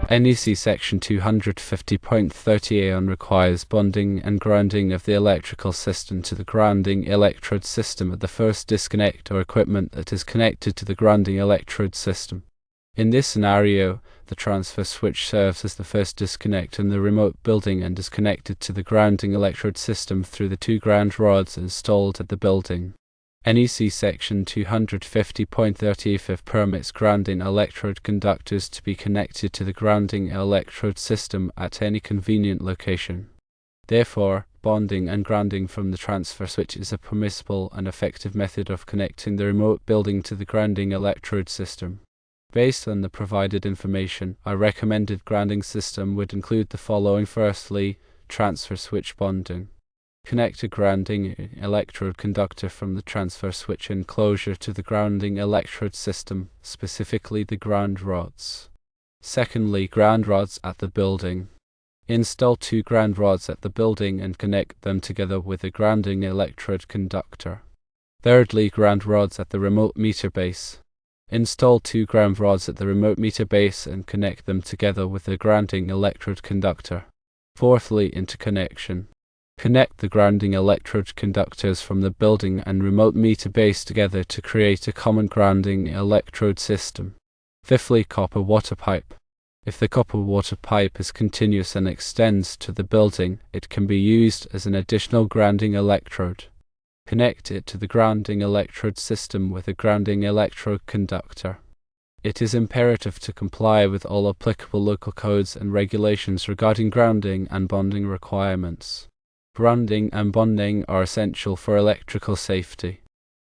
NEC Section 250.30A requires bonding and grounding of the electrical system to the grounding electrode system at the first disconnect or equipment that is connected to the grounding electrode system. In this scenario, the transfer switch serves as the first disconnect in the remote building and is connected to the grounding electrode system through the two ground rods installed at the building. NEC Section 250.30A permits grounding electrode conductors to be connected to the grounding electrode system at any convenient location. Therefore, bonding and grounding from the transfer switch is a permissible and effective method of connecting the remote building to the grounding electrode system. Based on the provided information, our recommended grounding system would include the following. Firstly, transfer switch bonding. Connect a grounding electrode conductor from the transfer switch enclosure to the grounding electrode system, specifically the ground rods. Secondly, ground rods at the building. Install two ground rods at the building and connect them together with a grounding electrode conductor. Thirdly, ground rods at the remote meter base. Install two ground rods at the remote meter base and connect them together with a grounding electrode conductor. Fourthly, interconnection. Connect the grounding electrode conductors from the building and remote meter base together to create a common grounding electrode system. Fifthly, copper water pipe. If the copper water pipe is continuous and extends to the building, it can be used as an additional grounding electrode. Connect it to the grounding electrode system with a grounding electrode conductor. It is imperative to comply with all applicable local codes and regulations regarding grounding and bonding requirements. Grounding and bonding are essential for electrical safety.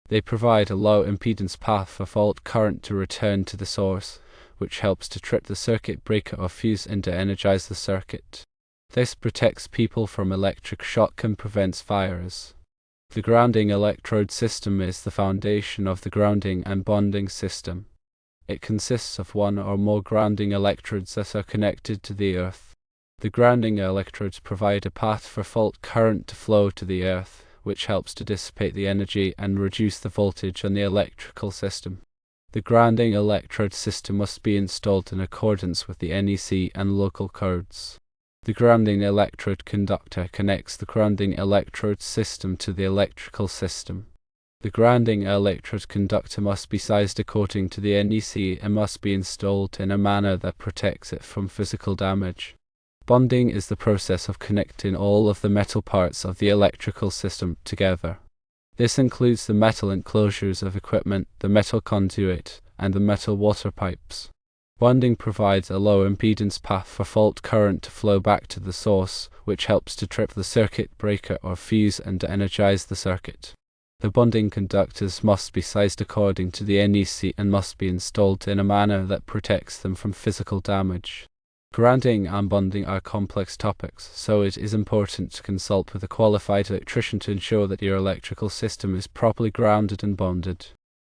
They provide a low impedance path for fault current to return to the source, which helps to trip the circuit breaker or fuse and to energize the circuit. This protects people from electric shock and prevents fires. The grounding electrode system is the foundation of the grounding and bonding system. It consists of one or more grounding electrodes that are connected to the earth. The grounding electrodes provide a path for fault current to flow to the earth, which helps to dissipate the energy and reduce the voltage on the electrical system. The grounding electrode system must be installed in accordance with the NEC and local codes. The grounding electrode conductor connects the grounding electrode system to the electrical system. The grounding electrode conductor must be sized according to the NEC and must be installed in a manner that protects it from physical damage. Bonding is the process of connecting all of the metal parts of the electrical system together. This includes the metal enclosures of equipment, the metal conduit, and the metal water pipes. Bonding provides a low impedance path for fault current to flow back to the source, which helps to trip the circuit breaker or fuse and to energize the circuit. The bonding conductors must be sized according to the NEC and must be installed in a manner that protects them from physical damage. Grounding and bonding are complex topics, so it is important to consult with a qualified electrician to ensure that your electrical system is properly grounded and bonded.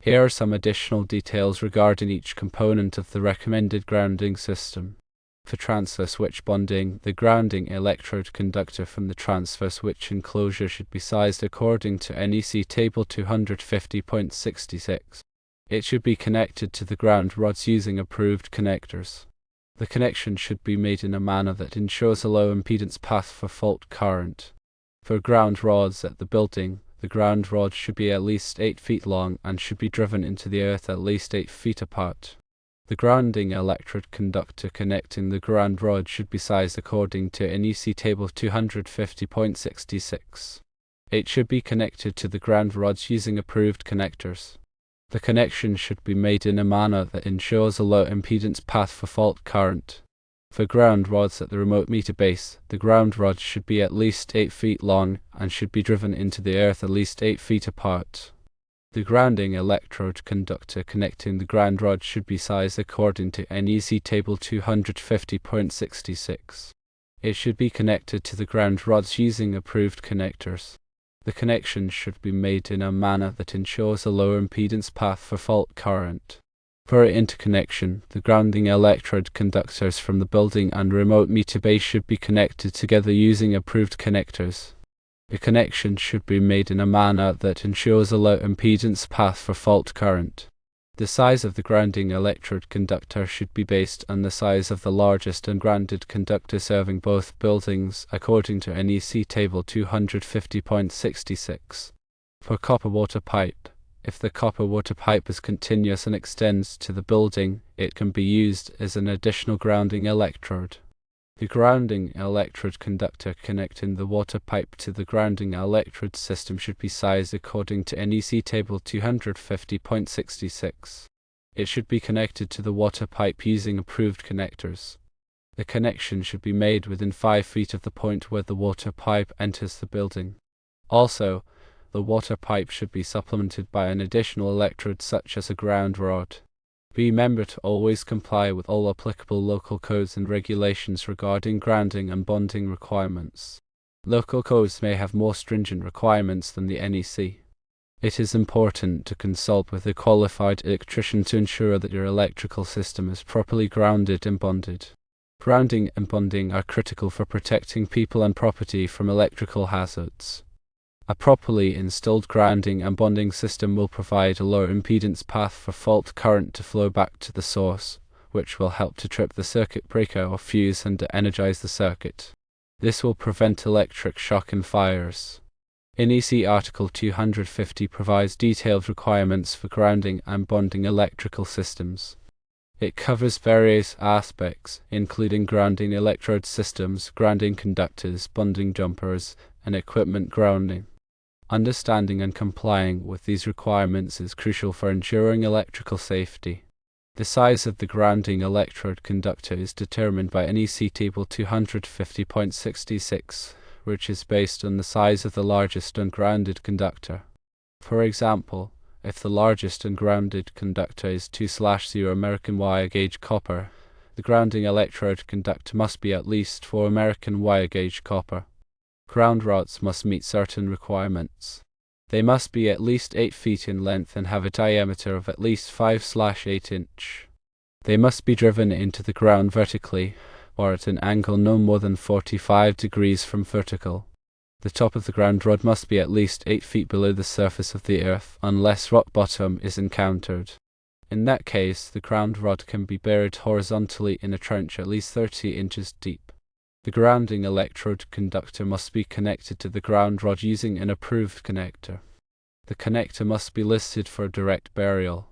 Here are some additional details regarding each component of the recommended grounding system. For transfer switch bonding, the grounding electrode conductor from the transfer switch enclosure should be sized according to NEC Table 250.66. It should be connected to the ground rods using approved connectors. The connection should be made in a manner that ensures a low impedance path for fault current. For ground rods at the building, the ground rod should be at least 8 feet long and should be driven into the earth at least 8 feet apart. The grounding electrode conductor connecting the ground rod should be sized according to NEC Table 250.66. It should be connected to the ground rods using approved connectors. The connection should be made in a manner that ensures a low impedance path for fault current. For ground rods at the remote meter base, the ground rods should be at least 8 feet long and should be driven into the earth at least 8 feet apart. The grounding electrode conductor connecting the ground rod should be sized according to NEC Table 250.66. It should be connected to the ground rods using approved connectors. The connection should be made in a manner that ensures a low impedance path for fault current. For interconnection, the grounding electrode conductors from the building and remote meter base should be connected together using approved connectors. The connection should be made in a manner that ensures a low impedance path for fault current. The size of the grounding electrode conductor should be based on the size of the largest ungrounded conductor serving both buildings according to NEC Table 250.66. For copper water pipe, if the copper water pipe is continuous and extends to the building, it can be used as an additional grounding electrode. The grounding electrode conductor connecting the water pipe to the grounding electrode system should be sized according to NEC Table 250.66. It should be connected to the water pipe using approved connectors. The connection should be made within 5 feet of the point where the water pipe enters the building. Also, the water pipe should be supplemented by an additional electrode such as a ground rod. Remember to always comply with all applicable local codes and regulations regarding grounding and bonding requirements. Local codes may have more stringent requirements than the NEC. It is important to consult with a qualified electrician to ensure that your electrical system is properly grounded and bonded. Grounding and bonding are critical for protecting people and property from electrical hazards. A properly installed grounding and bonding system will provide a low impedance path for fault current to flow back to the source, which will help to trip the circuit breaker or fuse and to energize the circuit. This will prevent electric shock and fires. NEC Article 250 provides detailed requirements for grounding and bonding electrical systems. It covers various aspects, including grounding electrode systems, grounding conductors, bonding jumpers, and equipment grounding. Understanding and complying with these requirements is crucial for ensuring electrical safety. The size of the grounding electrode conductor is determined by NEC Table 250.66, which is based on the size of the largest ungrounded conductor. For example, if the largest ungrounded conductor is 2/0 American wire gauge copper, the grounding electrode conductor must be at least 4 American wire gauge copper. Ground rods must meet certain requirements. They must be at least 8 feet in length and have a diameter of at least 5/8 inch. They must be driven into the ground vertically, or at an angle no more than 45 degrees from vertical. The top of the ground rod must be at least 8 feet below the surface of the earth, unless rock bottom is encountered. In that case, the ground rod can be buried horizontally in a trench at least 30 inches deep. The grounding electrode conductor must be connected to the ground rod using an approved connector. The connector must be listed for direct burial.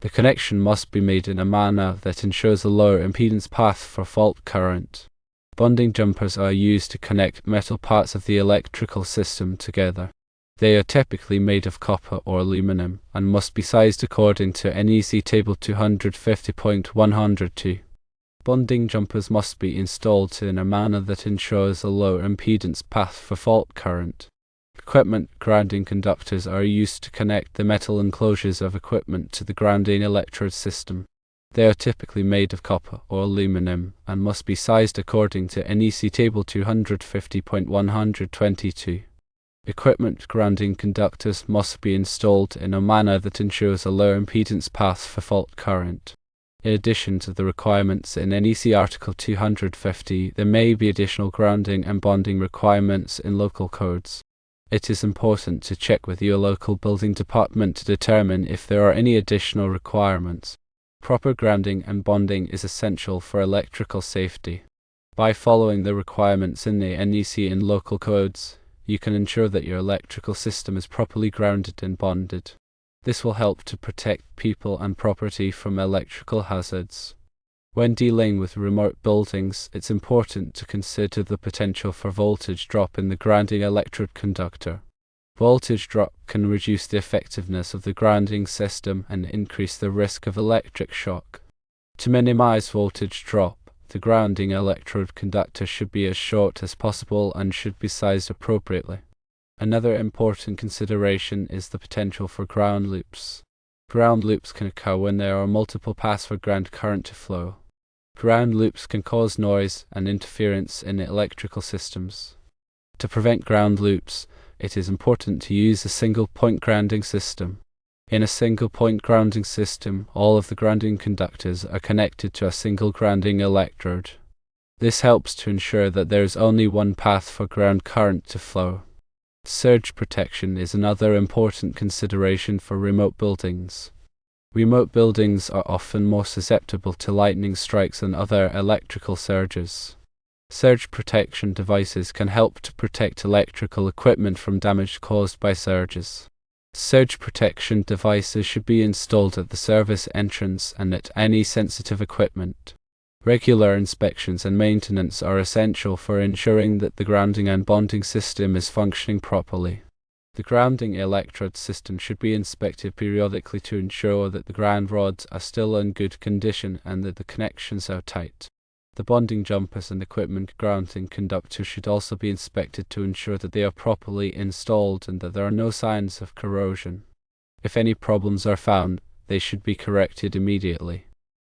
The connection must be made in a manner that ensures a lower impedance path for fault current. Bonding jumpers are used to connect metal parts of the electrical system together. They are typically made of copper or aluminum and must be sized according to NEC Table 250.102. Bonding jumpers must be installed in a manner that ensures a low impedance path for fault current. Equipment grounding conductors are used to connect the metal enclosures of equipment to the grounding electrode system. They are typically made of copper or aluminum and must be sized according to NEC Table 250.122. Equipment grounding conductors must be installed in a manner that ensures a low impedance path for fault current. In addition to the requirements in NEC Article 250, there may be additional grounding and bonding requirements in local codes. It is important to check with your local building department to determine if there are any additional requirements. Proper grounding and bonding is essential for electrical safety. By following the requirements in the NEC and local codes, you can ensure that your electrical system is properly grounded and bonded. This will help to protect people and property from electrical hazards. When dealing with remote buildings, it's important to consider the potential for voltage drop in the grounding electrode conductor. Voltage drop can reduce the effectiveness of the grounding system and increase the risk of electric shock. To minimize voltage drop, the grounding electrode conductor should be as short as possible and should be sized appropriately. Another important consideration is the potential for ground loops. Ground loops can occur when there are multiple paths for ground current to flow. Ground loops can cause noise and interference in electrical systems. To prevent ground loops, it is important to use a single-point grounding system. In a single-point grounding system, all of the grounding conductors are connected to a single grounding electrode. This helps to ensure that there is only one path for ground current to flow. Surge protection is another important consideration for remote buildings. Remote buildings are often more susceptible to lightning strikes than other electrical surges. Surge protection devices can help to protect electrical equipment from damage caused by surges. Surge protection devices should be installed at the service entrance and at any sensitive equipment. Regular inspections and maintenance are essential for ensuring that the grounding and bonding system is functioning properly. The grounding electrode system should be inspected periodically to ensure that the ground rods are still in good condition and that the connections are tight. The bonding jumpers and equipment grounding conductors should also be inspected to ensure that they are properly installed and that there are no signs of corrosion. If any problems are found, they should be corrected immediately.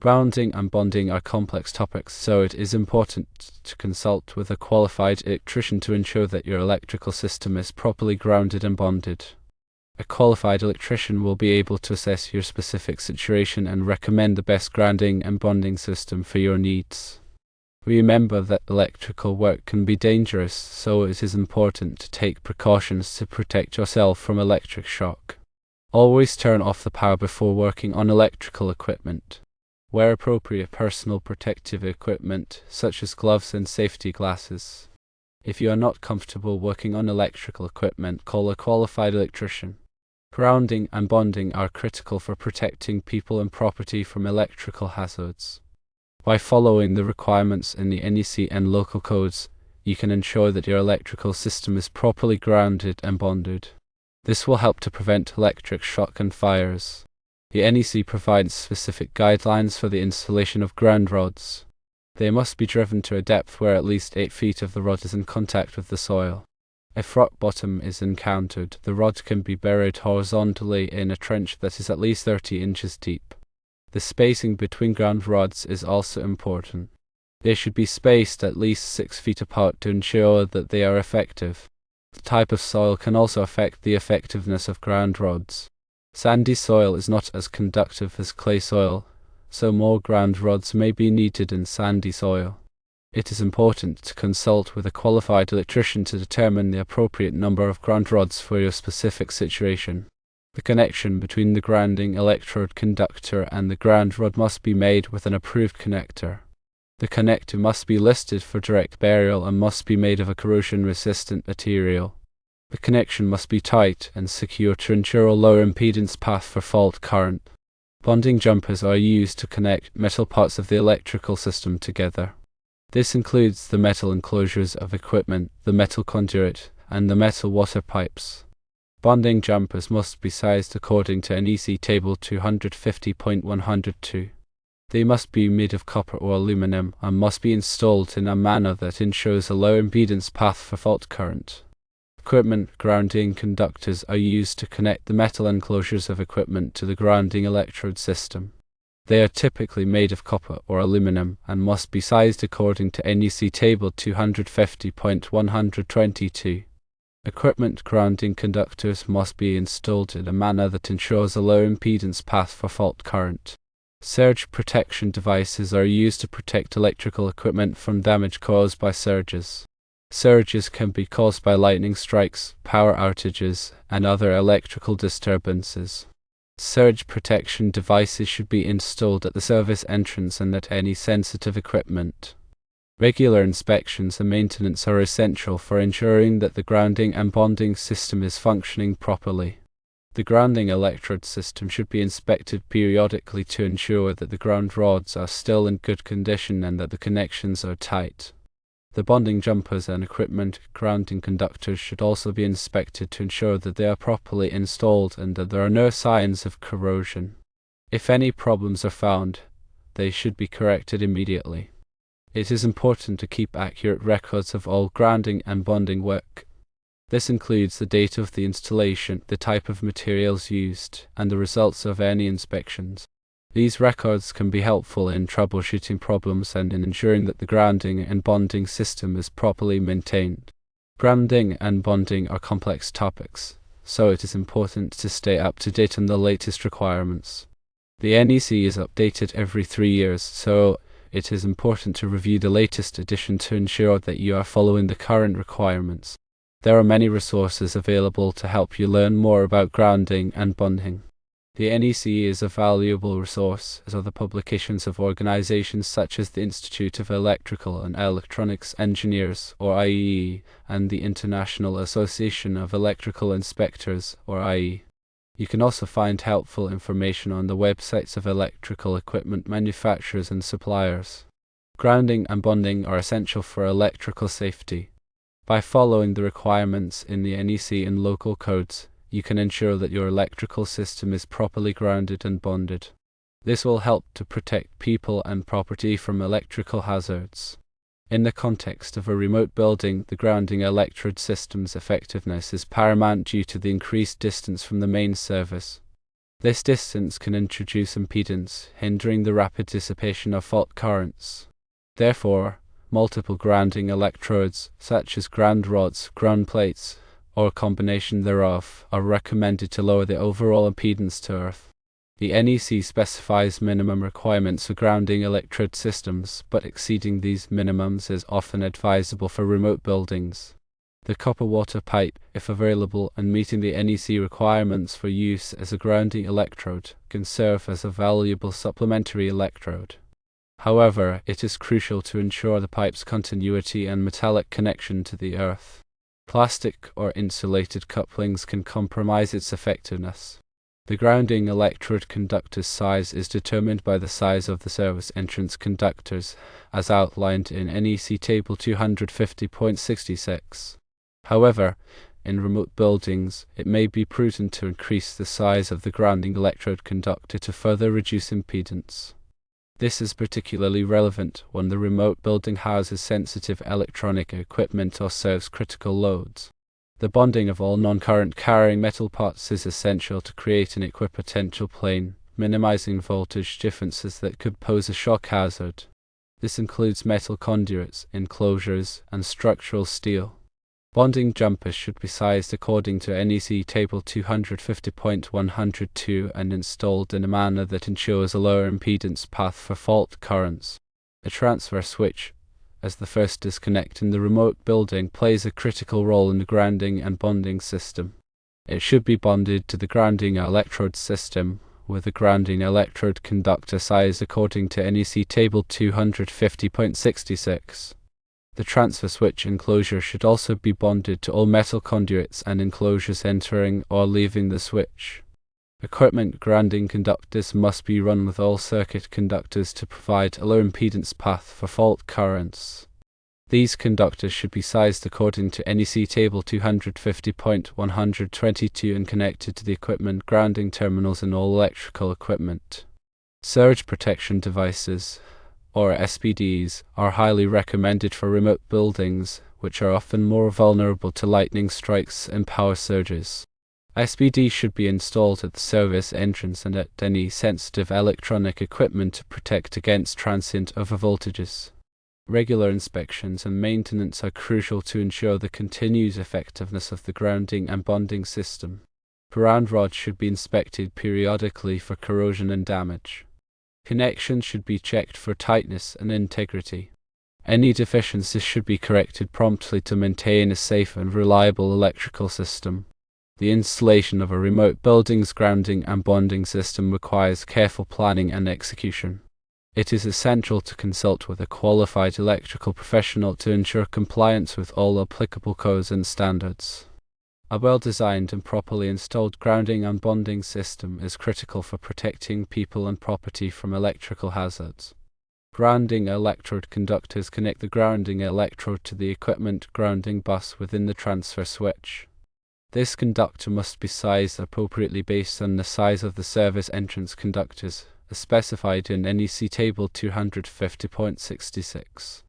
Grounding and bonding are complex topics, so it is important to consult with a qualified electrician to ensure that your electrical system is properly grounded and bonded. A qualified electrician will be able to assess your specific situation and recommend the best grounding and bonding system for your needs. Remember that electrical work can be dangerous, so it is important to take precautions to protect yourself from electric shock. Always turn off the power before working on electrical equipment. Wear appropriate personal protective equipment, such as gloves and safety glasses. If you are not comfortable working on electrical equipment, call a qualified electrician. Grounding and bonding are critical for protecting people and property from electrical hazards. By following the requirements in the NEC and local codes, you can ensure that your electrical system is properly grounded and bonded. This will help to prevent electric shock and fires. The NEC provides specific guidelines for the installation of ground rods. They must be driven to a depth where at least 8 feet of the rod is in contact with the soil. If rock bottom is encountered, the rod can be buried horizontally in a trench that is at least 30 inches deep. The spacing between ground rods is also important. They should be spaced at least 6 feet apart to ensure that they are effective. The type of soil can also affect the effectiveness of ground rods. Sandy soil is not as conductive as clay soil, so more ground rods may be needed in sandy soil. It is important to consult with a qualified electrician to determine the appropriate number of ground rods for your specific situation. The connection between the grounding electrode conductor and the ground rod must be made with an approved connector. The connector must be listed for direct burial and must be made of a corrosion-resistant material. The connection must be tight and secure to ensure a low impedance path for fault current. Bonding jumpers are used to connect metal parts of the electrical system together. This includes the metal enclosures of equipment, the metal conduit, and the metal water pipes. Bonding jumpers must be sized according to NEC Table 250.102. They must be made of copper or aluminum and must be installed in a manner that ensures a low impedance path for fault current. Equipment grounding conductors are used to connect the metal enclosures of equipment to the grounding electrode system. They are typically made of copper or aluminum and must be sized according to NEC Table 250.122. Equipment grounding conductors must be installed in a manner that ensures a low impedance path for fault current. Surge protection devices are used to protect electrical equipment from damage caused by surges. Surges can be caused by lightning strikes, power outages, and other electrical disturbances. Surge protection devices should be installed at the service entrance and at any sensitive equipment. Regular inspections and maintenance are essential for ensuring that the grounding and bonding system is functioning properly. The grounding electrode system should be inspected periodically to ensure that the ground rods are still in good condition and that the connections are tight. The bonding jumpers and equipment grounding conductors should also be inspected to ensure that they are properly installed and that there are no signs of corrosion. If any problems are found, they should be corrected immediately. It is important to keep accurate records of all grounding and bonding work. This includes the date of the installation, the type of materials used, and the results of any inspections. These records can be helpful in troubleshooting problems and in ensuring that the grounding and bonding system is properly maintained. Grounding and bonding are complex topics, so it is important to stay up to date on the latest requirements. The NEC is updated every 3 years, so it is important to review the latest edition to ensure that you are following the current requirements. There are many resources available to help you learn more about grounding and bonding. The NEC is a valuable resource, as are the publications of organizations such as the Institute of Electrical and Electronics Engineers, or IEE, and the International Association of Electrical Inspectors, or IE. You can also find helpful information on the websites of electrical equipment manufacturers and suppliers. Grounding and bonding are essential for electrical safety. By following the requirements in the NEC and local codes, you can ensure that your electrical system is properly grounded and bonded. This will help to protect people and property from electrical hazards. In the context of a remote building, the grounding electrode system's effectiveness is paramount due to the increased distance from the main service. This distance can introduce impedance, hindering the rapid dissipation of fault currents. Therefore, multiple grounding electrodes, such as ground rods, ground plates, or a combination thereof, are recommended to lower the overall impedance to earth. The NEC specifies minimum requirements for grounding electrode systems, but exceeding these minimums is often advisable for remote buildings. The copper water pipe, if available and meeting the NEC requirements for use as a grounding electrode, can serve as a valuable supplementary electrode. However, it is crucial to ensure the pipe's continuity and metallic connection to the earth. Plastic or insulated couplings can compromise its effectiveness. The grounding electrode conductor's size is determined by the size of the service entrance conductors, as outlined in NEC Table 250.66. However, in remote buildings, it may be prudent to increase the size of the grounding electrode conductor to further reduce impedance. This is particularly relevant when the remote building houses sensitive electronic equipment or serves critical loads. The bonding of all non-current carrying metal parts is essential to create an equipotential plane, minimizing voltage differences that could pose a shock hazard. This includes metal conduits, enclosures, and structural steel. Bonding jumpers should be sized according to NEC Table 250.102 and installed in a manner that ensures a lower impedance path for fault currents. A transfer switch, as the first disconnect in the remote building, plays a critical role in the grounding and bonding system. It should be bonded to the grounding electrode system, with the grounding electrode conductor sized according to NEC Table 250.66. The transfer switch enclosure should also be bonded to all metal conduits and enclosures entering or leaving the switch. Equipment grounding conductors must be run with all circuit conductors to provide a low impedance path for fault currents. These conductors should be sized according to NEC Table 250.122 and connected to the equipment grounding terminals in all electrical equipment. Surge protection devices, or SPDs, are highly recommended for remote buildings, which are often more vulnerable to lightning strikes and power surges. SPDs should be installed at the service entrance and at any sensitive electronic equipment to protect against transient overvoltages. Regular inspections and maintenance are crucial to ensure the continued effectiveness of the grounding and bonding system. Ground rods should be inspected periodically for corrosion and damage. Connections should be checked for tightness and integrity. Any deficiencies should be corrected promptly to maintain a safe and reliable electrical system. The installation of a remote building's grounding and bonding system requires careful planning and execution. It is essential to consult with a qualified electrical professional to ensure compliance with all applicable codes and standards. A well-designed and properly installed grounding and bonding system is critical for protecting people and property from electrical hazards. Grounding electrode conductors connect the grounding electrode to the equipment grounding bus within the transfer switch. This conductor must be sized appropriately based on the size of the service entrance conductors, as specified in NEC Table 250.66.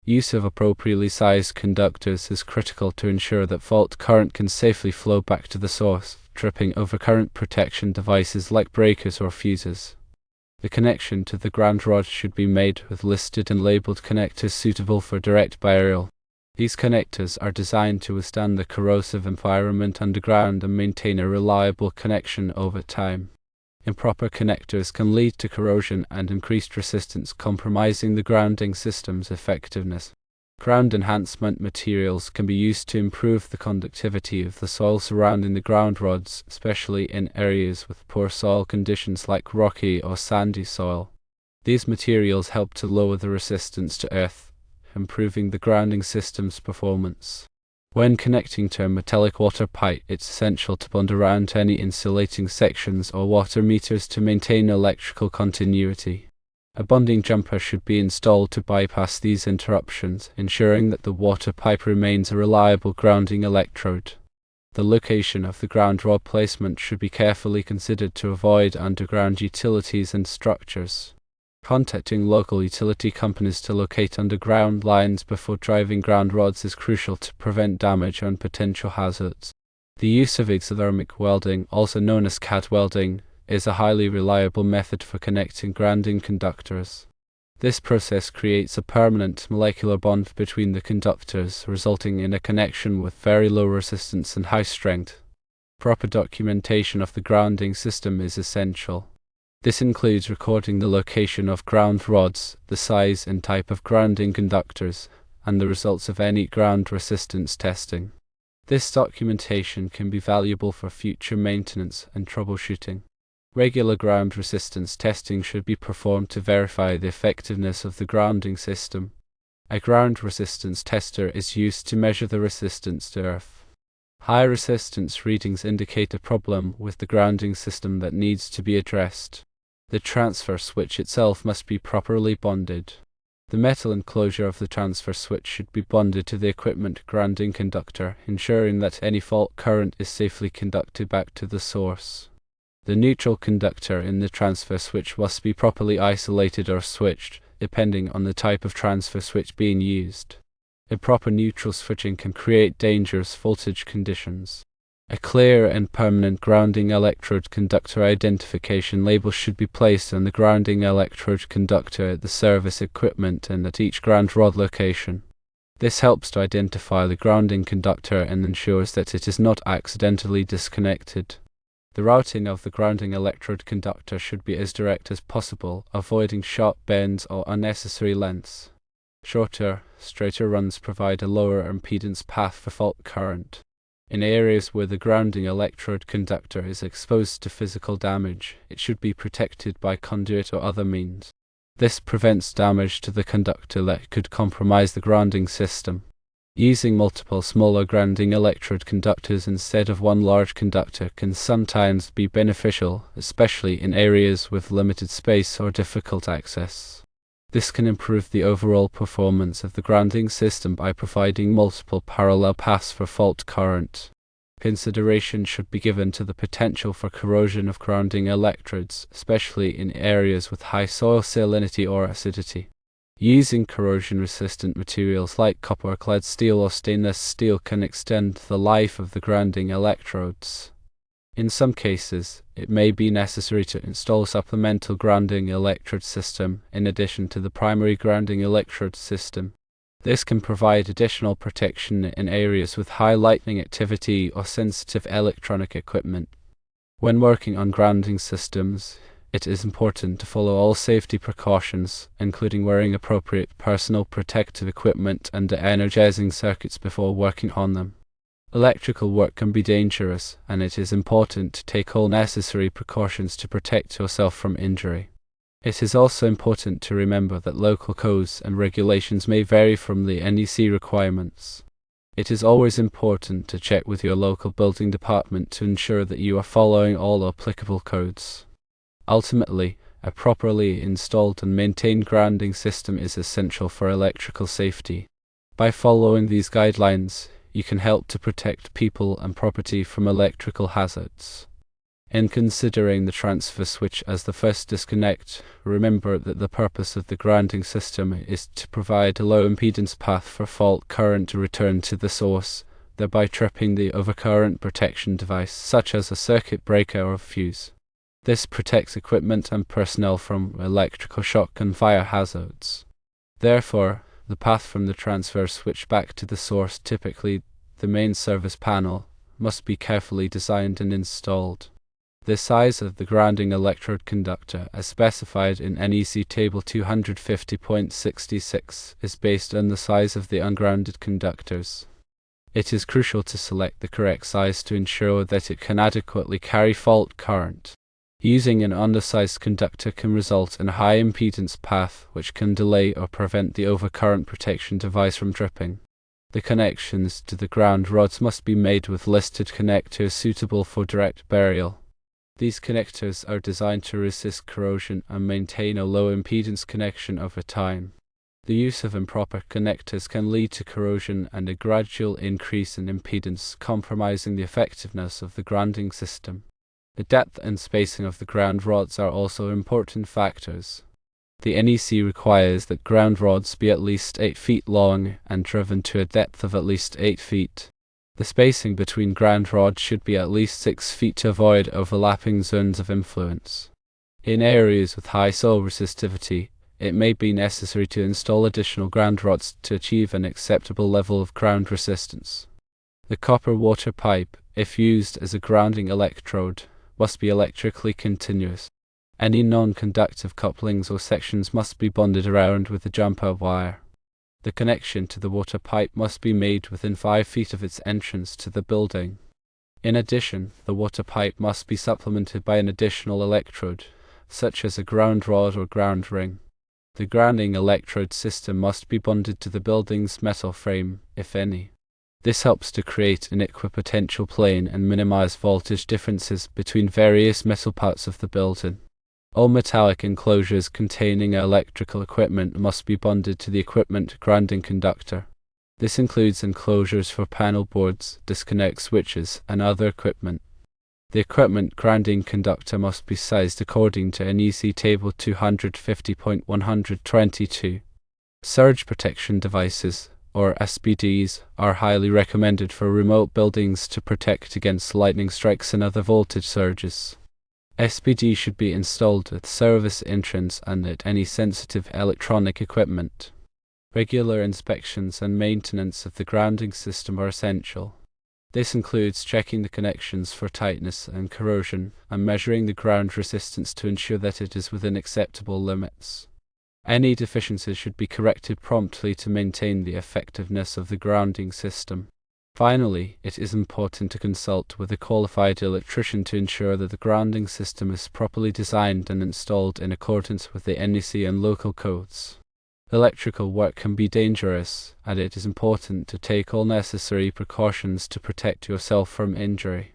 Use of appropriately sized conductors is critical to ensure that fault current can safely flow back to the source, tripping over current protection devices like breakers or fuses. The connection to the ground rod should be made with listed and labeled connectors suitable for direct burial. These connectors are designed to withstand the corrosive environment underground and maintain a reliable connection over time. Improper connectors can lead to corrosion and increased resistance, compromising the grounding system's effectiveness. Ground enhancement materials can be used to improve the conductivity of the soil surrounding the ground rods, especially in areas with poor soil conditions like rocky or sandy soil. These materials help to lower the resistance to earth, improving the grounding system's performance. When connecting to a metallic water pipe, it's essential to bond around any insulating sections or water meters to maintain electrical continuity. A bonding jumper should be installed to bypass these interruptions, ensuring that the water pipe remains a reliable grounding electrode. The location of the ground rod placement should be carefully considered to avoid underground utilities and structures. Contacting local utility companies to locate underground lines before driving ground rods is crucial to prevent damage and potential hazards. The use of exothermic welding, also known as CAD welding, is a highly reliable method for connecting grounding conductors. This process creates a permanent molecular bond between the conductors, resulting in a connection with very low resistance and high strength. Proper documentation of the grounding system is essential. This includes recording the location of ground rods, the size and type of grounding conductors, and the results of any ground resistance testing. This documentation can be valuable for future maintenance and troubleshooting. Regular ground resistance testing should be performed to verify the effectiveness of the grounding system. A ground resistance tester is used to measure the resistance to earth. High resistance readings indicate a problem with the grounding system that needs to be addressed. The transfer switch itself must be properly bonded. The metal enclosure of the transfer switch should be bonded to the equipment grounding conductor, ensuring that any fault current is safely conducted back to the source. The neutral conductor in the transfer switch must be properly isolated or switched, depending on the type of transfer switch being used. Improper neutral switching can create dangerous voltage conditions. A clear and permanent grounding electrode conductor identification label should be placed on the grounding electrode conductor at the service equipment and at each ground rod location. This helps to identify the grounding conductor and ensures that it is not accidentally disconnected. The routing of the grounding electrode conductor should be as direct as possible, avoiding sharp bends or unnecessary lengths. Shorter, straighter runs provide a lower impedance path for fault current. In areas where the grounding electrode conductor is exposed to physical damage, it should be protected by conduit or other means. This prevents damage to the conductor that could compromise the grounding system. Using multiple smaller grounding electrode conductors instead of one large conductor can sometimes be beneficial, especially in areas with limited space or difficult access. This can improve the overall performance of the grounding system by providing multiple parallel paths for fault current. Consideration should be given to the potential for corrosion of grounding electrodes, especially in areas with high soil salinity or acidity. Using corrosion-resistant materials like copper-clad steel or stainless steel can extend the life of the grounding electrodes. In some cases, it may be necessary to install a supplemental grounding electrode system in addition to the primary grounding electrode system. This can provide additional protection in areas with high lightning activity or sensitive electronic equipment. When working on grounding systems, it is important to follow all safety precautions, including wearing appropriate personal protective equipment and energizing circuits before working on them. Electrical work can be dangerous, and it is important to take all necessary precautions to protect yourself from injury. It is also important to remember that local codes and regulations may vary from the NEC requirements. It is always important to check with your local building department to ensure that you are following all applicable codes. Ultimately, a properly installed and maintained grounding system is essential for electrical safety. By following these guidelines, you can help to protect people and property from electrical hazards. In considering the transfer switch as the first disconnect, remember that the purpose of the grounding system is to provide a low impedance path for fault current to return to the source, thereby tripping the overcurrent protection device such as a circuit breaker or fuse. This protects equipment and personnel from electrical shock and fire hazards. Therefore, the path from the transfer switch back to the source, typically the main service panel, must be carefully designed and installed. The size of the grounding electrode conductor, as specified in NEC Table 250.66, is based on the size of the ungrounded conductors. It is crucial to select the correct size to ensure that it can adequately carry fault current. Using an undersized conductor can result in a high impedance path, which can delay or prevent the overcurrent protection device from tripping. The connections to the ground rods must be made with listed connectors suitable for direct burial. These connectors are designed to resist corrosion and maintain a low impedance connection over time. The use of improper connectors can lead to corrosion and a gradual increase in impedance, compromising the effectiveness of the grounding system. The depth and spacing of the ground rods are also important factors. The NEC requires that ground rods be at least 8 feet long and driven to a depth of at least 8 feet. The spacing between ground rods should be at least 6 feet to avoid overlapping zones of influence. In areas with high soil resistivity, it may be necessary to install additional ground rods to achieve an acceptable level of ground resistance. The copper water pipe, if used as a grounding electrode, must be electrically continuous. Any non-conductive couplings or sections must be bonded around with a jumper wire. The connection to the water pipe must be made within 5 feet of its entrance to the building. In addition, the water pipe must be supplemented by an additional electrode, such as a ground rod or ground ring. The grounding electrode system must be bonded to the building's metal frame, if any. This helps to create an equipotential plane and minimize voltage differences between various metal parts of the building. All metallic enclosures containing electrical equipment must be bonded to the equipment grounding conductor. This includes enclosures for panel boards, disconnect switches, and other equipment. The equipment grounding conductor must be sized according to NEC Table 250.122. Surge protection devices, or SPDs, are highly recommended for remote buildings to protect against lightning strikes and other voltage surges. SPD should be installed at the service entrance and at any sensitive electronic equipment. Regular inspections and maintenance of the grounding system are essential. This includes checking the connections for tightness and corrosion, and measuring the ground resistance to ensure that it is within acceptable limits. Any deficiencies should be corrected promptly to maintain the effectiveness of the grounding system. Finally, it is important to consult with a qualified electrician to ensure that the grounding system is properly designed and installed in accordance with the NEC and local codes. Electrical work can be dangerous, and it is important to take all necessary precautions to protect yourself from injury.